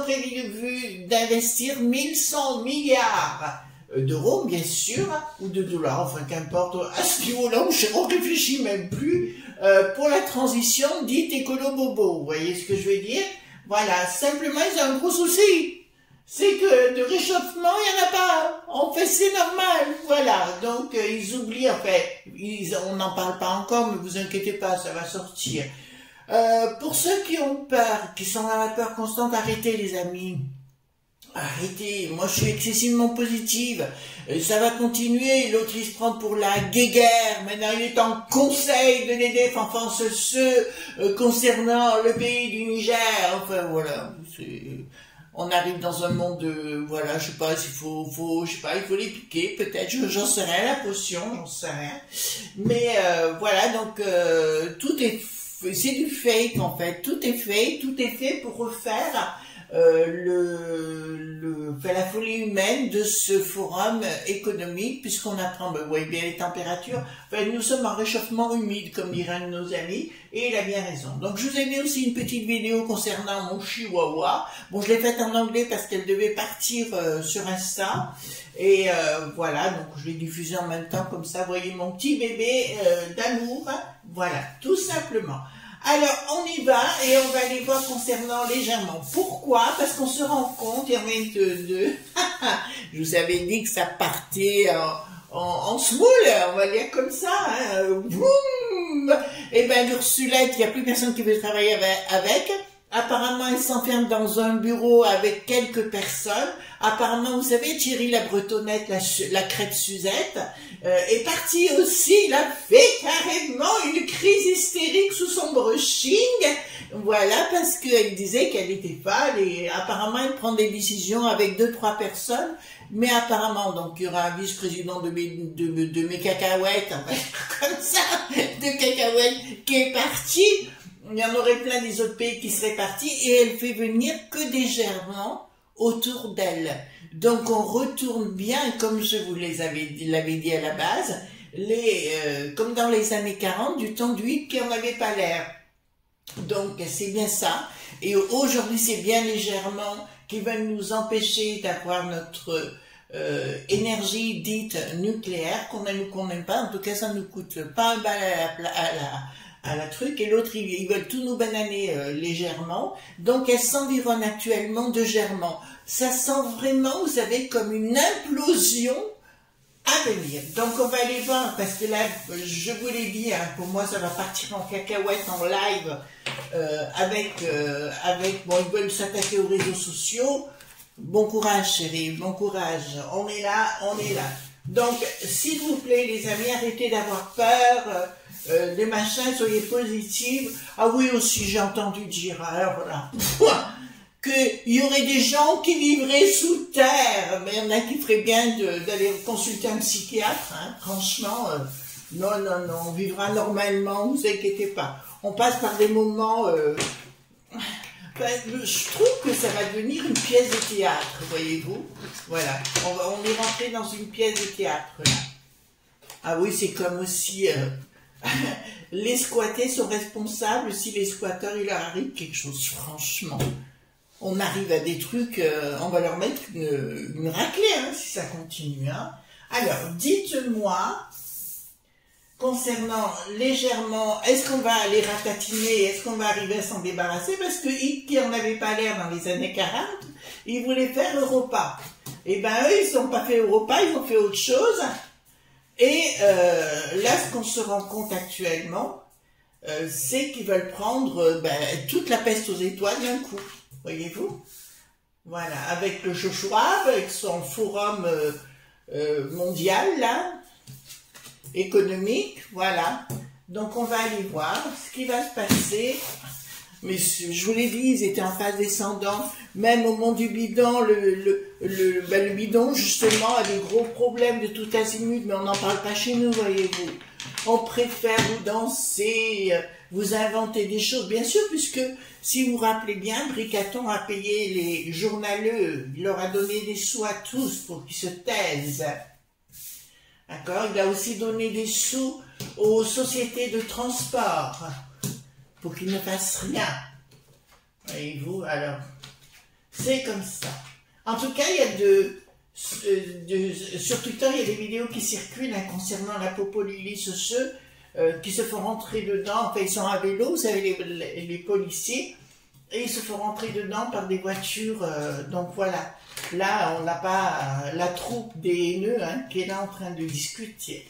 ont prévu d'investir 1100 milliards d'euros, bien sûr, ou de dollars, enfin qu'importe, à ce niveau-là, on réfléchit même plus, pour la transition dite écolo-bobo. Vous voyez ce que je veux dire? Voilà, simplement, ils ont un gros souci. C'est que de réchauffement, il n'y en a pas. En fait, c'est normal. Voilà. Donc, ils oublient, en fait, on n'en parle pas encore, mais vous inquiétez pas, ça va sortir. Pour ceux qui ont peur, qui sont dans la peur constante, arrêtez les amis. Arrêtez, moi je suis excessivement positive, ça va continuer, l'autre il se prend pour la guéguerre, maintenant il est en conseil de l'aider, enfin ceux concernant le pays du Niger, enfin voilà, on arrive dans un monde de, voilà, je sais pas s'il je sais pas, il faut les piquer, peut-être, j'en sais rien, la potion, j'en sais rien, mais voilà, donc tout est, c'est du fake en fait, tout est fait pour refaire la folie humaine de ce forum économique, puisqu'on apprend, vous voyez bien les températures, enfin, nous sommes en réchauffement humide, comme dirait un de nos amis, et il a bien raison. Donc je vous ai mis aussi une petite vidéo concernant mon chihuahua. Bon, je l'ai faite en anglais parce qu'elle devait partir sur Insta, et voilà, donc je l'ai diffusée en même temps, comme ça, vous voyez mon petit bébé d'amour, voilà, tout simplement. Alors, on y va et on va aller voir concernant légèrement. Pourquoi? Parce qu'on se rend compte, il y en a je vous avais dit que ça partait en smoule, on va dire comme ça. Hein. Boum. Et ben l'Ursulette, il n'y a plus personne qui veut travailler avec. Apparemment, elle s'enferme dans un bureau avec quelques personnes. Apparemment, vous savez, Thierry la Bretonnette, la crête Suzette, est partie aussi. Il a fait carrément une crise hystérique sous son brushing. Voilà, parce qu'elle disait qu'elle était folle et apparemment, elle prend des décisions avec 2-3 personnes. Mais apparemment, donc, il y aura un vice-président de mes cacahuètes, enfin, comme ça, de cacahuètes, qui est parti. Il y en aurait plein des autres pays qui seraient partis et elle fait venir que des germans autour d'elle. Donc on retourne bien, comme je vous l'avais dit à la base, comme dans les années 40, du temps du hic qui n'en avait pas l'air. Donc c'est bien ça. Et aujourd'hui c'est bien les germans qui veulent nous empêcher d'avoir notre énergie dite nucléaire, qu'on aime ou qu'on n'aime pas. En tout cas ça ne nous coûte pas un bal à la truc, et l'autre, ils veulent tout nous bananer légèrement. Donc, elle s'environne actuellement de germans. Ça sent vraiment, vous savez, comme une implosion à venir. Donc on va aller voir, parce que là, je vous l'ai dit, hein, pour moi ça va partir en cacahuète en live, bon, ils veulent s'attaquer aux réseaux sociaux. Bon courage chérie, bon courage, on est là, on est là. Donc s'il vous plaît les amis, arrêtez d'avoir peur, des machins, soyez positifs. Ah oui aussi j'ai entendu dire, alors là, qu'il y aurait des gens qui vivraient sous terre, mais il y en a qui feraient bien d'aller consulter un psychiatre, hein. Franchement, non, non, non, on vivra normalement, ne vous inquiétez pas. On passe par des moments, je trouve que ça va devenir une pièce de théâtre, voyez-vous. Voilà, on est rentré dans une pièce de théâtre, là. Ah oui, c'est comme aussi, les squattés sont responsables si les squatteurs, il leur arrive quelque chose, franchement. On arrive à des trucs, on va leur mettre une raclée, hein, si ça continue. Hein. Alors, dites-moi, concernant légèrement, est-ce qu'on va les ratatiner, est-ce qu'on va arriver à s'en débarrasser? Parce que Hitler n'en avait pas l'air dans les années 40, il voulait faire Europa. Et ben eux, ils n'ont pas fait Europa, ils ont fait autre chose. Et là, ce qu'on se rend compte actuellement, c'est qu'ils veulent prendre toute la peste aux étoiles d'un coup. Voyez-vous? Voilà, avec le Joshua, avec son forum mondial, là, économique, voilà. Donc on va aller voir ce qui va se passer. Mais je vous l'ai dit, ils étaient en phase descendante. Même au Mont du Bidon, le bidon, justement, a des gros problèmes de tout azimut, mais on n'en parle pas chez nous, voyez-vous. On préfère vous danser, vous inventer des choses, bien sûr, puisque, si vous vous rappelez bien, Bricaton a payé les journaleux, il leur a donné des sous à tous pour qu'ils se taisent. D'accord? Il a aussi donné des sous aux sociétés de transport, pour qu'ils ne fassent rien. Voyez-vous, alors, c'est comme ça. En tout cas, il y a sur Twitter, il y a des vidéos qui circulent hein, concernant la Popolilis, ceux qui se font rentrer dedans, enfin ils sont à vélo, vous savez, les policiers, et ils se font rentrer dedans par des voitures, donc voilà. Là, on n'a pas la troupe des haineux hein, qui est là en train de discuter.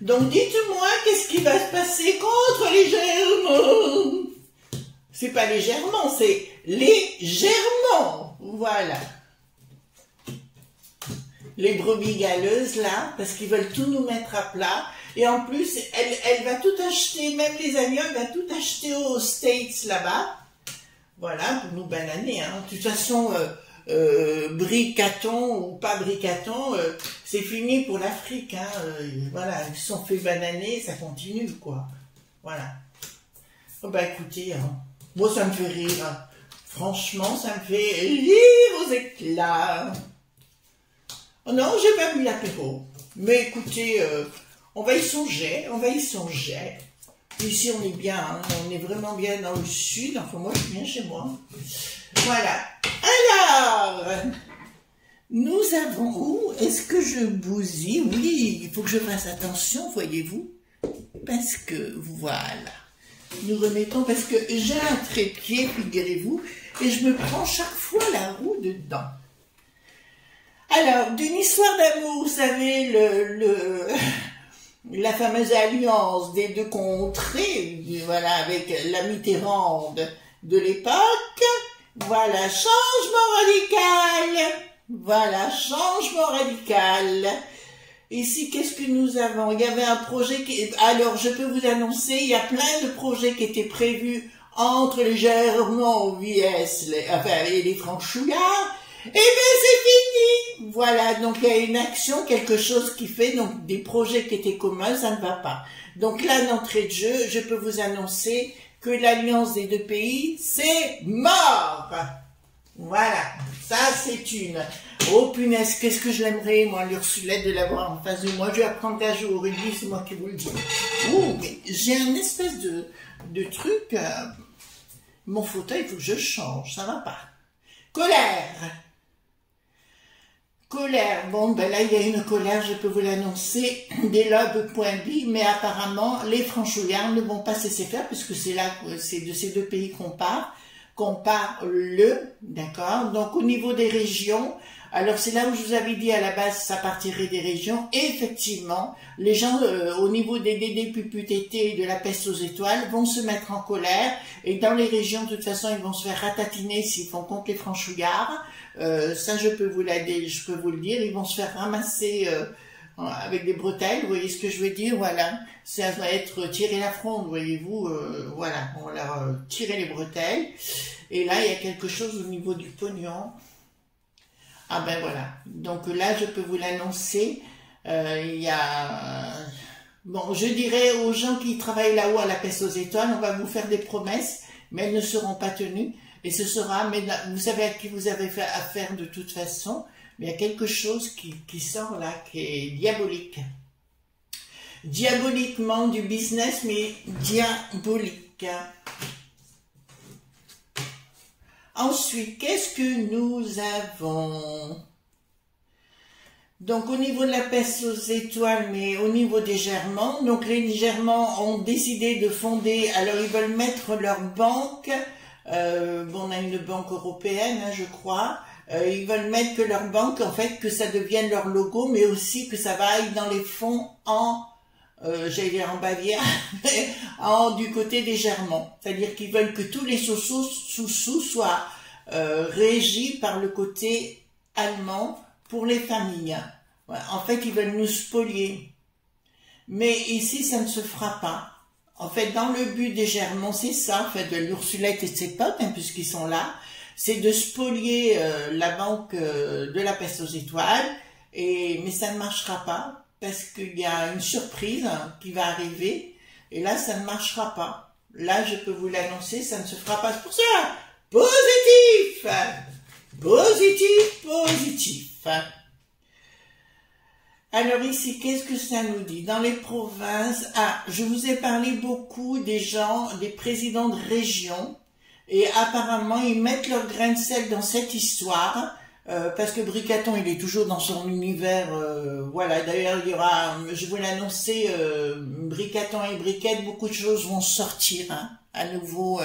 Donc dites-moi, qu'est-ce qui va se passer contre les germans? C'est pas légèrement, c'est légèrement. Voilà. Les brebis galeuses, là, parce qu'ils veulent tout nous mettre à plat. Et en plus, elle va tout acheter, même les avions, elle va tout acheter aux States, là-bas. Voilà, pour nous bananer. Hein. De toute façon, Bricaton ou pas Bricaton, c'est fini pour l'Afrique. Hein. Voilà, ils se sont fait bananer, ça continue, quoi. Voilà. Oh, bah écoutez, hein, moi ça me fait rire. Hein. Franchement, ça me fait rire aux éclats. Oh non, j'ai pas bu l'apéro. Mais écoutez, on va y songer, on va y songer. Ici, on est bien, hein, on est vraiment bien dans le sud. Enfin, moi, je suis bien chez moi. Voilà. Alors, nous avons où? Est-ce que je bousille? Oui, il faut que je fasse attention, voyez-vous. Parce que, voilà. Nous remettons, parce que j'ai un trépied, figurez-vous, et je me prends chaque fois la roue dedans. Alors, d'une histoire d'amour, vous savez, la fameuse alliance des deux contrées, voilà, avec la Mitterrand de l'époque, voilà, changement radical, voilà, changement radical. Ici, qu'est-ce que nous avons? Il y avait un projet qui... Alors, je peux vous annoncer, il y a plein de projets qui étaient prévus entre les Germains, et les Franchouillards. Eh bien, c'est fini. Voilà, donc il y a une action, quelque chose qui fait, donc des projets qui étaient communs, ça ne va pas. Donc là, d'entrée de jeu, je peux vous annoncer que l'alliance des deux pays, c'est mort. Voilà, ça c'est une... Oh punaise, qu'est-ce que je l'aimerais, moi, l'Ursulette, de l'avoir en face de moi. Je vais apprendre à jouer au rugby, c'est moi qui vous le dis. Oh, mais j'ai un espèce de truc... mon fauteuil, il faut que je change, ça va pas. Colère. Colère, bon, ben là, il y a une colère, je peux vous l'annoncer, des lobes.bi, mais apparemment, les franchouillards ne vont pas cesser faire, puisque c'est là, c'est de ces deux pays qu'on parle, d'accord? Donc, au niveau des régions, Alors c'est là où je vous avais dit à la base, ça partirait des régions. Et effectivement, les gens au niveau des DDPPTT et de la peste aux étoiles vont se mettre en colère. Et dans les régions, de toute façon, ils vont se faire ratatiner s'ils font contre les franchouillards. Ça, je peux vous le dire. Ils vont se faire ramasser avec des bretelles. Vous voyez ce que je veux dire? Voilà. Ça va être tirer la fronde, voyez-vous. Voilà, on va leur tirer les bretelles. Et là, il y a quelque chose au niveau du pognon. Ah ben voilà, donc là je peux vous l'annoncer, il y a... Bon, je dirais aux gens qui travaillent là-haut à la peste aux étoiles, on va vous faire des promesses, mais elles ne seront pas tenues, et ce sera, mais là, vous savez à qui vous avez affaire de toute façon, mais il y a quelque chose qui sort là, qui est diabolique. Diaboliquement du business, mais diabolique. Ensuite, qu'est-ce que nous avons? Donc, au niveau de la peste aux étoiles, mais au niveau des Germans, donc les Germans ont décidé de fonder, alors ils veulent mettre leur banque, bon, on a une banque européenne, hein, je crois, ils veulent mettre que leur banque, en fait, que ça devienne leur logo, mais aussi que ça va aller dans les fonds en... j'allais dire en Bavière, du côté des Germans. C'est-à-dire qu'ils veulent que tous les sous-sous soient régis par le côté allemand pour les familles. Ouais, en fait, ils veulent nous spolier. Mais ici, ça ne se fera pas. En fait, dans le but des Germans, c'est ça, en fait, de l'Ursulette et de ses potes, hein, puisqu'ils sont là, c'est de spolier la banque de la peste aux étoiles, mais ça ne marchera pas. Parce qu'il y a une surprise qui va arriver, et là, ça ne marchera pas. Là, je peux vous l'annoncer, ça ne se fera pas. C'est pour ça, positif, positif, positif. Alors ici, qu'est-ce que ça nous dit? Dans les provinces, je vous ai parlé beaucoup des gens, des présidents de région, et apparemment, ils mettent leur grain de sel dans cette histoire, parce que Bricaton, il est toujours dans son univers, voilà, d'ailleurs, il y aura, je vous l'annoncer, Bricaton et Briquette, beaucoup de choses vont sortir, hein, à nouveau,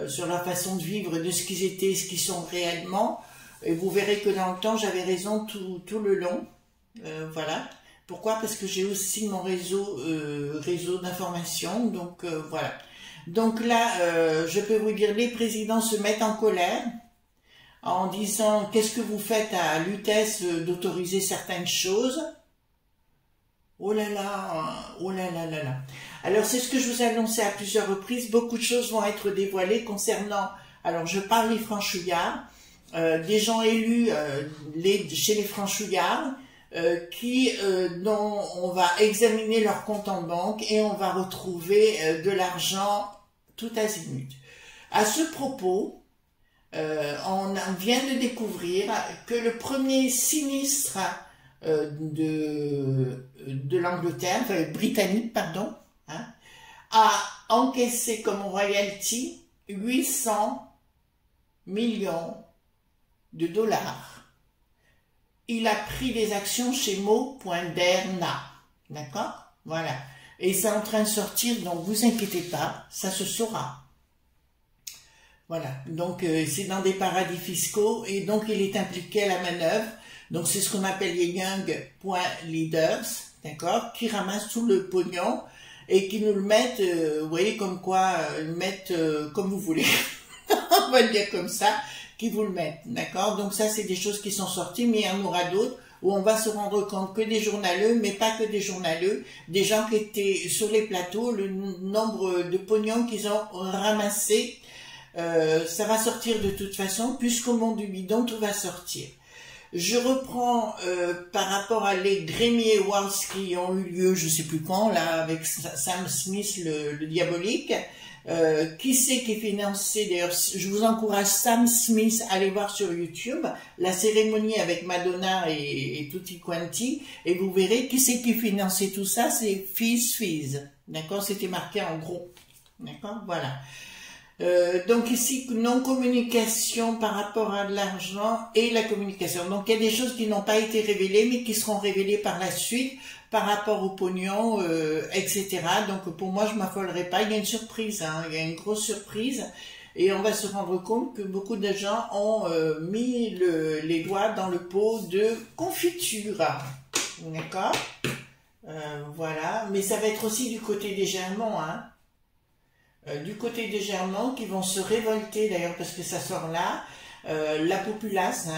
sur la façon de vivre, de ce qu'ils étaient, ce qu'ils sont réellement, et vous verrez que dans le temps, j'avais raison tout le long, voilà. Pourquoi? Parce que j'ai aussi mon réseau d'information, donc voilà. Donc là, je peux vous dire, les présidents se mettent en colère, en disant qu'est-ce que vous faites à l'UTES d'autoriser certaines choses. Oh là là, oh là là là là. Alors c'est ce que je vous ai annoncé à plusieurs reprises, beaucoup de choses vont être dévoilées concernant, alors je parle des franchouillards, des gens élus chez les franchouillards, dont on va examiner leur compte en banque et on va retrouver de l'argent tout azimut. À ce propos, on vient de découvrir que le premier sinistre de l'Angleterre, enfin, britannique, pardon, hein, a encaissé comme royalty 800 millions de dollars. Il a pris des actions chez Mo.Derna, d'accord? Voilà. Et c'est en train de sortir, donc vous inquiétez pas, ça se saura. Voilà, donc c'est dans des paradis fiscaux et donc il est impliqué à la manœuvre. Donc c'est ce qu'on appelle les young.leaders, d'accord, qui ramassent tout le pognon et qui nous le mettent, vous voyez comme quoi, mettent comme vous voulez, on va le dire comme ça, qui vous le mettent, d'accord. Donc ça c'est des choses qui sont sorties, mais il y en aura d'autres où on va se rendre compte que des journaleux, mais pas que des journaleux, des gens qui étaient sur les plateaux, le nombre de pognons qu'ils ont ramassé. Ça va sortir de toute façon, puisqu'au monde du bidon, tout va sortir. Je reprends par rapport à les Grammy Awards qui ont eu lieu, je sais plus quand, là, avec Sam Smith, le diabolique. Qui c'est qui est financé? D'ailleurs, je vous encourage, Sam Smith, allez voir sur YouTube la cérémonie avec Madonna et Tutti Quanti, et vous verrez qui c'est qui finançait tout ça, c'est Fizz. D'accord? C'était marqué en gros. D'accord? Voilà. Donc ici, non-communication par rapport à de l'argent et la communication. Donc il y a des choses qui n'ont pas été révélées, mais qui seront révélées par la suite par rapport au pognon, etc. Donc pour moi, je m'affolerai pas. Il y a une surprise, hein, il y a une grosse surprise. et on va se rendre compte que beaucoup de gens ont mis les doigts dans le pot de confiture. D'accord? Voilà, mais ça va être aussi du côté des Germans, hein. Du côté des Germans qui vont se révolter, d'ailleurs, parce que ça sort là, la populace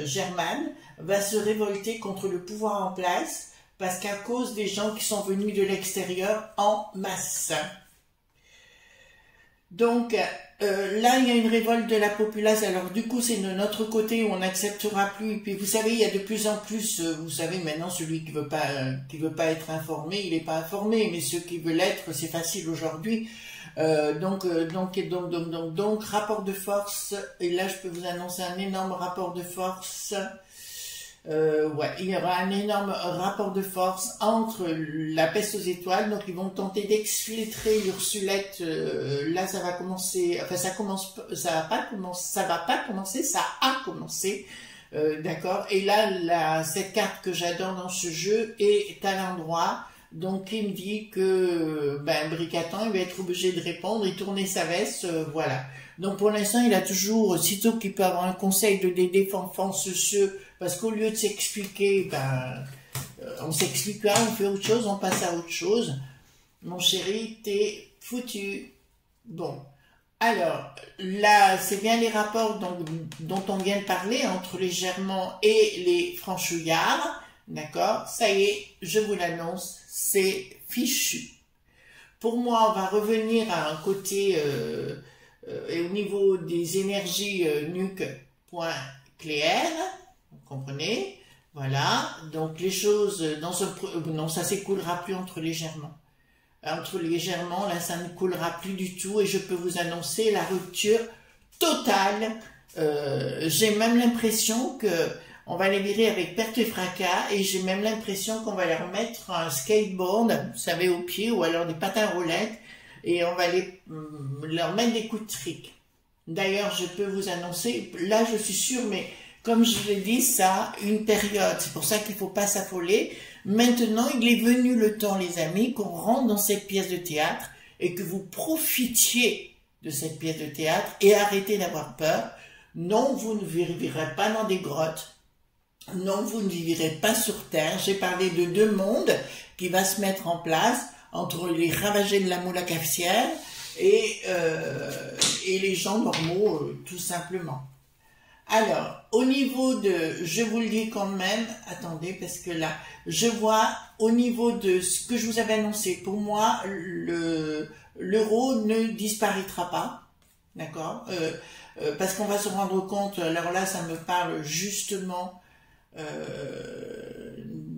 germane va se révolter contre le pouvoir en place, parce qu'à cause des gens qui sont venus de l'extérieur en masse. Donc, là, il y a une révolte de la populace. Alors, du coup, c'est de notre côté où on n'acceptera plus. Et puis, vous savez, il y a de plus en plus, vous savez, maintenant, celui qui veut pas être informé, il n'est pas informé. Mais ceux qui veulent l'être, c'est facile aujourd'hui. Donc, rapport de force. Et là, je peux vous annoncer un énorme rapport de force. Ouais, il y aura un énorme rapport de force entre la peste aux étoiles, donc ils vont tenter d'exfiltrer l'Ursulette. Là, ça va commencer, enfin ça a commencé, d'accord. Et là, cette carte que j'adore dans ce jeu est à l'endroit. Donc il me dit que Bricatan, il va être obligé de répondre et tourner sa veste, voilà. Donc pour l'instant, il a toujours, sitôt qu'il peut avoir un conseil de défense ceux, parce qu'au lieu de s'expliquer, on s'explique pas, on fait autre chose, on passe à autre chose. Mon chéri, t'es foutu. Bon, alors là, c'est bien les rapports dont on vient de parler entre les Germans et les Franchouillards, d'accord. Ça y est, je vous l'annonce, c'est fichu. Pour moi, on va revenir à un côté, et au niveau des énergies nucléaires, vous comprenez? Voilà, donc les choses, non, ça s'écoulera plus entre les Germans. Entre les Germans, là, ça ne coulera plus du tout, et je peux vous annoncer la rupture totale. J'ai même l'impression que on va les virer avec perte et fracas, et j'ai même l'impression qu'on va leur mettre un skateboard, vous savez, au pied, ou alors des patins roulettes, et on va leur mettre des coups de trick. D'ailleurs, je peux vous annoncer, là je suis sûre, mais comme je l'ai dit, ça a une période, c'est pour ça qu'il ne faut pas s'affoler. Maintenant, il est venu le temps, les amis, qu'on rentre dans cette pièce de théâtre, et que vous profitiez de cette pièce de théâtre, et arrêtez d'avoir peur. Non, vous ne vivrez pas dans des grottes. Non, vous ne vivrez pas sur Terre. J'ai parlé de deux mondes qui va se mettre en place entre les ravagés de la moula cafetière et les gens normaux, tout simplement. Alors, au niveau de, je vous le dis quand même, attendez, parce que là, je vois au niveau de ce que je vous avais annoncé, pour moi, l'euro ne disparaîtra pas, d'accord, parce qu'on va se rendre compte, alors là, ça me parle justement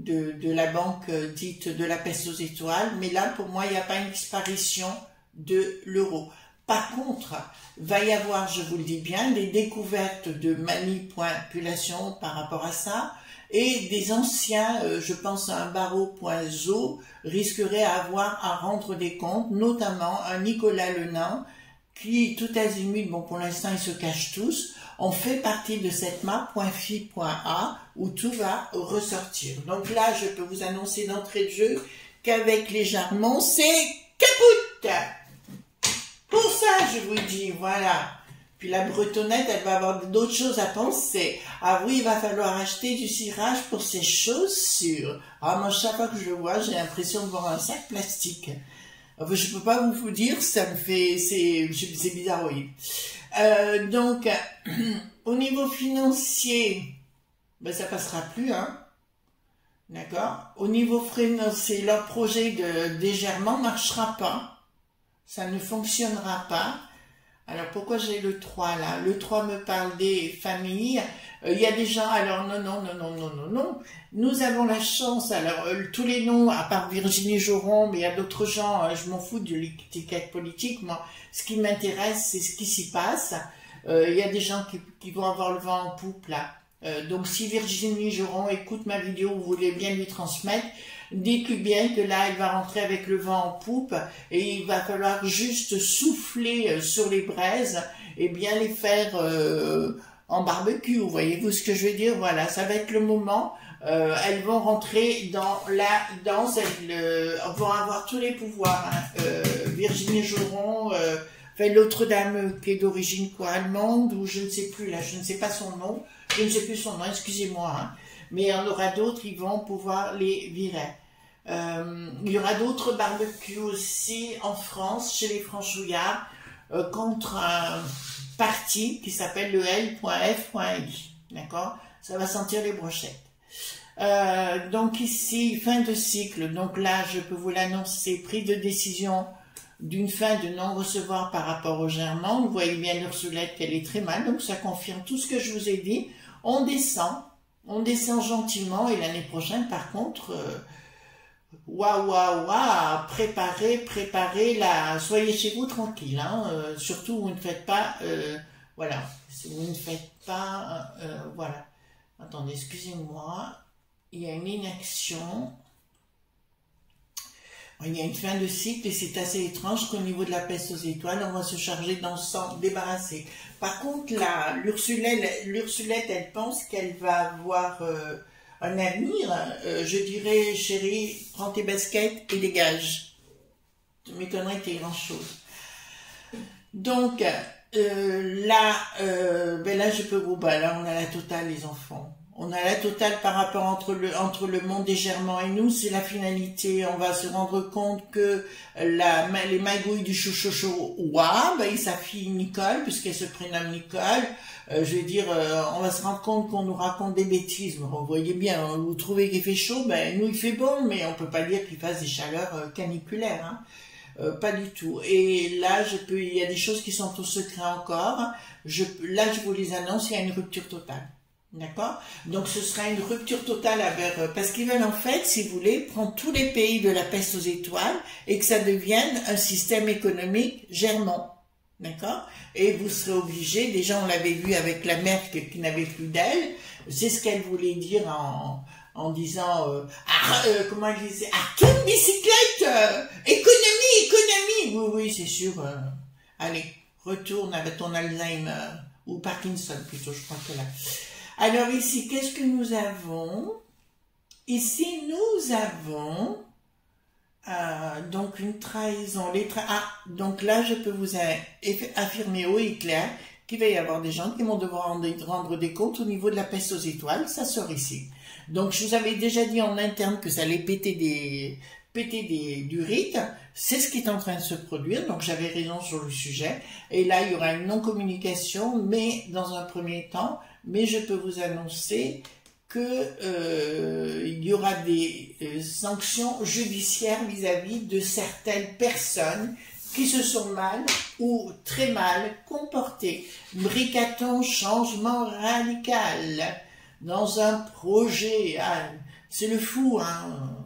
de la banque dite de la peste aux étoiles, mais là pour moi il n'y a pas une disparition de l'euro. Par contre, va y avoir, je vous le dis bien, des découvertes de manipulation par rapport à ça, et des anciens, je pense à un barreau.zo, risquerait à avoir à rendre des comptes, notamment un Nicolas Lenain, qui tout azimut, bon pour l'instant ils se cachent tous, on fait partie de cette map.fi.a où tout va ressortir. Donc là, je peux vous annoncer d'entrée de jeu qu'avec les Germans, c'est capoute. Pour ça, je vous dis, voilà. Puis la bretonnette, elle va avoir d'autres choses à penser. Ah oui, il va falloir acheter du cirage pour ses chaussures. Ah, moi, chaque fois que je le vois, j'ai l'impression de voir un sac plastique. Enfin, je peux pas vous dire, ça me fait, c'est bizarre, oui. Donc, au niveau financier, ben, ça passera plus, hein. D'accord? Au niveau financier, leur projet de dégèrement marchera pas. Ça ne fonctionnera pas. Alors, pourquoi j'ai le 3 là? Le 3 me parle des familles. Il y a des gens, alors non. Nous avons la chance, alors tous les noms, à part Virginie Joron, mais il y a d'autres gens, je m'en fous de l'étiquette politique, moi, ce qui m'intéresse, c'est ce qui s'y passe. Il y a des gens qui vont avoir le vent en poupe, là. Donc si Virginie Joron écoute ma vidéo, vous voulez bien lui transmettre, dites-lui bien que là, elle va rentrer avec le vent en poupe, et il va falloir juste souffler sur les braises, et bien les faire en barbecue, voyez-vous ce que je veux dire? Voilà, ça va être le moment. Elles vont rentrer dans la danse, elles vont avoir tous les pouvoirs. Hein. Virginie Joron, Enfin, l'autre dame qui est d'origine quoi, allemande, ou je ne sais plus, là, je ne sais pas son nom. Je ne sais plus son nom, excusez-moi. Hein. Mais il y en aura d'autres, ils vont pouvoir les virer. Il y aura d'autres barbecues aussi en France, chez les franchouillards, contre un parti qui s'appelle le L.F.I. D'accord? Ça va sentir les brochettes. Donc ici, fin de cycle. Donc là, je peux vous l'annoncer, prise de décision d'une fin de non-recevoir par rapport au germent. Vous voyez bien l'Ursulette qu'elle est très mal, donc ça confirme tout ce que je vous ai dit. On descend gentiment, et l'année prochaine, par contre, préparez là, soyez chez vous tranquille, hein, surtout vous ne faites pas, voilà, si vous ne faites pas, voilà, attendez, excusez-moi, il y a une inaction, il y a une fin de cycle, et c'est assez étrange qu'au niveau de la peste aux étoiles, on va se charger d'en s'en débarrasser. Par contre, là, l'Ursulette, elle pense qu'elle va avoir un avenir. Je dirais, chérie, prends tes baskets et dégage. Ça m'étonnerait qu'il y ait grand-chose. Donc, là, je peux vous... là, on a la totale, les enfants. On a la totale par rapport entre le monde des germans et nous, c'est la finalité. On va se rendre compte que les magouilles du chouchouchoua, et sa fille Nicole, puisqu'elle se prénomme Nicole, je veux dire, on va se rendre compte qu'on nous raconte des bêtises. Vous voyez bien, vous trouvez qu'il fait chaud, nous il fait bon, mais on peut pas dire qu'il fasse des chaleurs caniculaires, hein. Pas du tout. Et là, il y a des choses qui sont au secret encore. Là, je vous les annonce, il y a une rupture totale. D'accord? Donc ce sera une rupture totale parce qu'ils veulent en fait, si vous voulez, prendre tous les pays de la peste aux étoiles et que ça devienne un système économique germant. D'accord? Et vous serez obligés, déjà on l'avait vu avec la Merkel qui n'avait plus d'aile, c'est ce qu'elle voulait dire en disant, comment elle disait, quelle bicyclette, économie, oui, c'est sûr, allez, retourne avec ton Alzheimer, ou Parkinson plutôt, je crois que là. Alors ici, qu'est-ce que nous avons? Ici, nous avons donc une trahison. Donc là, je peux vous affirmer haut et clair qu'il va y avoir des gens qui vont devoir rendre des comptes au niveau de la peste aux étoiles. Ça sort ici. Donc, je vous avais déjà dit en interne que ça allait péter du rite. C'est ce qui est en train de se produire. Donc, j'avais raison sur le sujet. Et là, il y aura une non-communication, mais dans un premier temps... Mais je peux vous annoncer que il y aura des sanctions judiciaires vis-à-vis de certaines personnes qui se sont mal ou très mal comportées. Bricaton, changement radical dans un projet. C'est le fou, hein.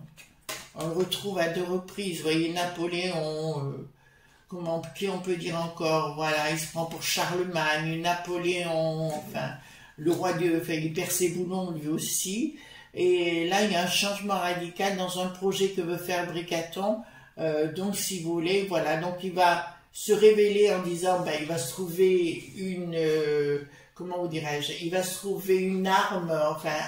On le retrouve à 2 reprises. Vous voyez, Napoléon... qui on peut dire encore, voilà, il se prend pour Charlemagne, Napoléon, enfin, le roi il perd ses boulons lui aussi, et là il y a un changement radical dans un projet que veut faire Bricaton, donc si vous voulez, voilà, donc il va se révéler en disant, il va se trouver une, comment vous dirais-je, il va se trouver une arme, enfin,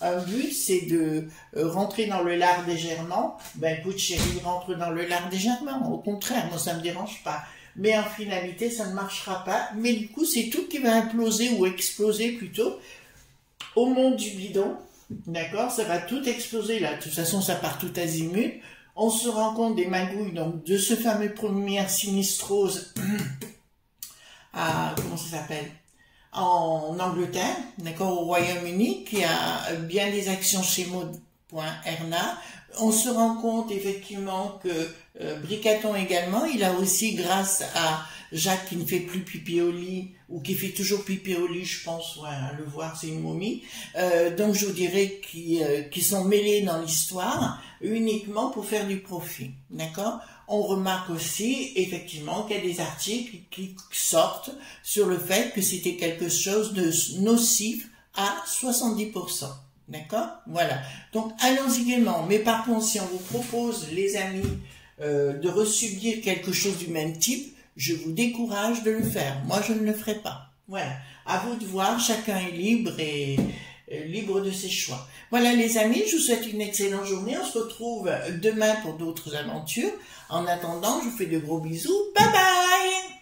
un but, c'est de rentrer dans le lard des Germans. Écoute chérie, rentre dans le lard des Germans, au contraire, moi ça me dérange pas. Mais en finalité, ça ne marchera pas. Mais du coup, c'est tout qui va imploser ou exploser plutôt au monde du bidon. D'accord? Ça va tout exploser là. De toute façon, ça part tout azimut. On se rend compte des magouilles donc, de ce fameux premier sinistrose comment ça s'appelle? En Angleterre, d'accord, au Royaume-Uni, qui a bien des actions chez Maud.Erna. On se rend compte effectivement que Bricaton également, il a aussi, grâce à Jacques qui ne fait plus pipi au lit, ou qui fait toujours pipi au lit, je pense, ouais, à le voir, c'est une momie, donc je vous dirais qui sont mêlés dans l'histoire uniquement pour faire du profit, d'accord? On remarque aussi, effectivement, qu'il y a des articles qui sortent sur le fait que c'était quelque chose de nocif à 70%. D'accord? Voilà. Donc, allons-y gaiement. Mais par contre, si on vous propose, les amis, de resubir quelque chose du même type, je vous décourage de le faire. Moi, je ne le ferai pas. Voilà. À vous de voir. Chacun est libre et libre de ses choix. Voilà, les amis. Je vous souhaite une excellente journée. On se retrouve demain pour d'autres aventures. En attendant, je vous fais de gros bisous. Bye bye!